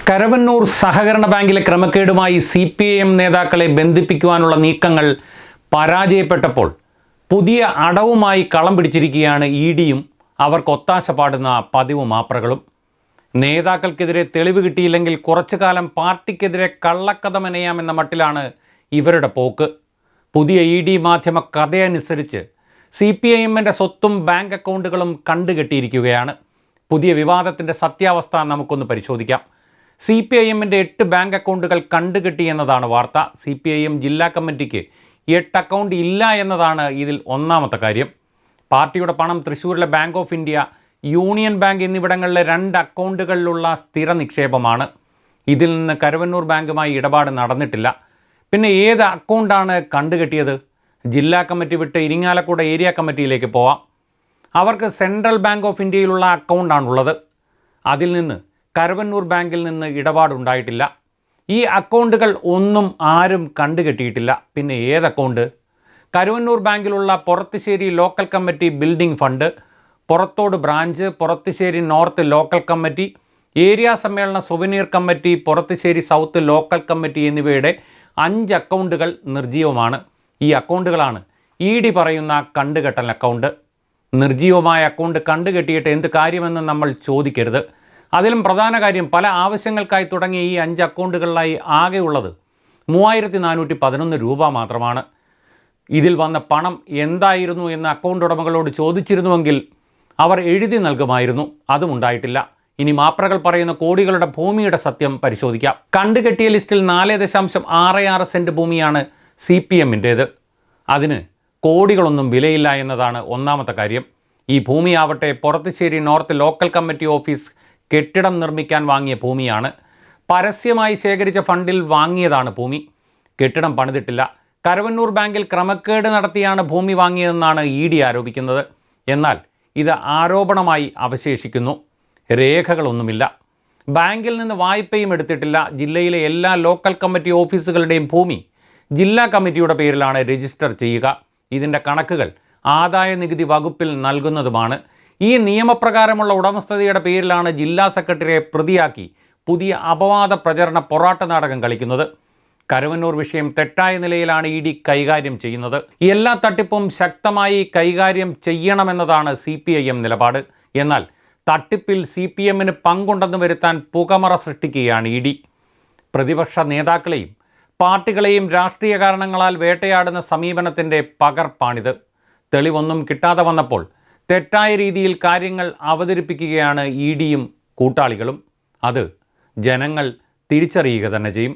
കരവന്നൂർ സഹകരണ ബാങ്കിലെ ക്രമക്കേടുമായി CPIM നേതാക്കളെ ബന്ധിപ്പിക്കുവാനുള്ള നീക്കങ്ങൾ പരാജയപ്പെട്ടപ്പോൾ പുതിയ അടവുമായി കളം പിടിച്ചിരിക്കുകയാണ് EDയും അവർക്ക് ഒത്താശ പാടുന്ന പതിവ് മാപ്രകളും. നേതാക്കൾക്കെതിരെ തെളിവ് കിട്ടിയില്ലെങ്കിൽ കുറച്ചു കാലം പാർട്ടിക്കെതിരെ കള്ളക്കഥ മെനയാമെന്ന മട്ടിലാണ് ഇവരുടെ പോക്ക്. പുതിയ ED മാധ്യമ കഥയനുസരിച്ച് CPIMൻ്റെ സ്വത്തും ബാങ്ക് അക്കൗണ്ടുകളും കണ്ടുകെട്ടിയിരിക്കുകയാണ്. പുതിയ വിവാദത്തിൻ്റെ സത്യാവസ്ഥ നമുക്കൊന്ന് പരിശോധിക്കാം. CPIMൻ്റെ 8 ബാങ്ക് അക്കൗണ്ടുകൾ കണ്ടുകെട്ടിയെന്നതാണ് വാർത്ത. CPIM ജില്ലാ കമ്മിറ്റിക്ക് 8 അക്കൗണ്ട് ഇല്ല എന്നതാണ് ഇതിൽ ഒന്നാമത്തെ കാര്യം. പാർട്ടിയുടെ പണം തൃശ്ശൂരിലെ bank of India, union bank എന്നിവിടങ്ങളിലെ 2 അക്കൗണ്ടുകളിലുള്ള സ്ഥിര നിക്ഷേപമാണ്. ഇതിൽ നിന്ന് കരുവന്നൂർ ബാങ്കുമായി ഇടപാട് നടന്നിട്ടില്ല. പിന്നെ ഏത് അക്കൗണ്ടാണ് കണ്ടുകെട്ടിയത്? ജില്ലാ കമ്മിറ്റി വിട്ട് ഇരിങ്ങാലക്കുട ഏരിയ കമ്മിറ്റിയിലേക്ക് പോവാം. അവർക്ക് സെൻട്രൽ ബാങ്ക് ഓഫ് ഇന്ത്യയിലുള്ള അക്കൗണ്ടാണുള്ളത്. അതിൽ നിന്ന് കരുവന്നൂർ ബാങ്കിൽ നിന്ന് ഇടപാടുണ്ടായിട്ടില്ല. ഈ അക്കൗണ്ടുകൾ ഒന്നും ആരും കണ്ടുകെട്ടിയിട്ടില്ല. പിന്നെ ഏത് അക്കൗണ്ട്? കരുവന്നൂർ ബാങ്കിലുള്ള Porathussery local committee building fund, Purathod branch, Porathussery north local committee, area സമ്മേളന souvenir committee, Porathussery south local committee എന്നിവയുടെ 5 അക്കൗണ്ടുകൾ നിർജ്ജീവമാണ്. ഈ അക്കൗണ്ടുകളാണ് ED പറയുന്ന കണ്ടുകെട്ടൽ അക്കൗണ്ട്. നിർജ്ജീവമായ അക്കൗണ്ട് കണ്ടുകെട്ടിയിട്ട് എന്ത് കാര്യമെന്ന് നമ്മൾ ചോദിക്കരുത്. അതിലും പ്രധാന കാര്യം, പല ആവശ്യങ്ങൾക്കായി തുടങ്ങിയ ഈ 5 അക്കൗണ്ടുകളിലായി ആകെയുള്ളത് 3411 രൂപ മാത്രമാണ്. ഇതിൽ വന്ന പണം എന്തായിരുന്നു എന്ന് അക്കൗണ്ട് ഉടമകളോട് ചോദിച്ചിരുന്നുവെങ്കിൽ അവർ എഴുതി നൽകുമായിരുന്നു. അതും ഉണ്ടായിട്ടില്ല. ഇനി മാപ്രകൾ പറയുന്ന കോടികളുടെ ഭൂമിയുടെ സത്യം പരിശോധിക്കാം. കണ്ടുകെട്ടിയ ലിസ്റ്റിൽ 4.66 സെൻറ്റ് ഭൂമിയാണ് CPIMൻ്റേത്. അതിന് കോടികളൊന്നും വിലയില്ല എന്നതാണ് ഒന്നാമത്തെ കാര്യം. ഈ ഭൂമിയാവട്ടെ Porathussery north local committee office കെട്ടിടം നിർമ്മിക്കാൻ വാങ്ങിയ ഭൂമിയാണ്. പരസ്യമായി ശേഖരിച്ച ഫണ്ടിൽ വാങ്ങിയതാണ് ഭൂമി. കെട്ടിടം പണിതിട്ടില്ല. കരുവന്നൂർ ബാങ്കിൽ ക്രമക്കേട് നടത്തിയാണ് ഭൂമി വാങ്ങിയതെന്നാണ് ED ആരോപിക്കുന്നത്. എന്നാൽ ഇത് ആരോപണമായി അവശേഷിക്കുന്നു. രേഖകളൊന്നുമില്ല. ബാങ്കിൽ നിന്ന് വായ്പയും എടുത്തിട്ടില്ല. ജില്ലയിലെ എല്ലാ ലോക്കൽ കമ്മിറ്റി ഓഫീസുകളുടെയും ഭൂമി ജില്ലാ കമ്മിറ്റിയുടെ പേരിലാണ് രജിസ്റ്റർ ചെയ്യുക. ഇതിൻ്റെ കണക്കുകൾ ആദായ നികുതി വകുപ്പിൽ നൽകുന്നതുമാണ്. ഈ നിയമപ്രകാരമുള്ള ഉടമസ്ഥതയുടെ പേരിലാണ് ജില്ലാ സെക്രട്ടറിയെ പ്രതിയാക്കി പുതിയ അപവാദ പ്രചരണ പൊറാട്ട നാടകം കളിക്കുന്നത്. കരുവന്നൂർ വിഷയം തെറ്റായ നിലയിലാണ് ED കൈകാര്യം ചെയ്യുന്നത്. എല്ലാ തട്ടിപ്പും ശക്തമായി കൈകാര്യം ചെയ്യണമെന്നതാണ് CPIM നിലപാട്. എന്നാൽ തട്ടിപ്പിൽ CPIMന് പങ്കുണ്ടെന്ന് വരുത്താൻ പുകമറ സൃഷ്ടിക്കുകയാണ് ED. പ്രതിപക്ഷ നേതാക്കളെയും പാർട്ടികളെയും രാഷ്ട്രീയ കാരണങ്ങളാൽ വേട്ടയാടുന്ന സമീപനത്തിൻ്റെ പകർപ്പാണിത്. തെളിവൊന്നും കിട്ടാതെ വന്നപ്പോൾ തെറ്റായ രീതിയിൽ കാര്യങ്ങൾ അവതരിപ്പിക്കുകയാണ് EDയും കൂട്ടാളികളും. അത് ജനങ്ങൾ തിരിച്ചറിയുക തന്നെ ചെയ്യും.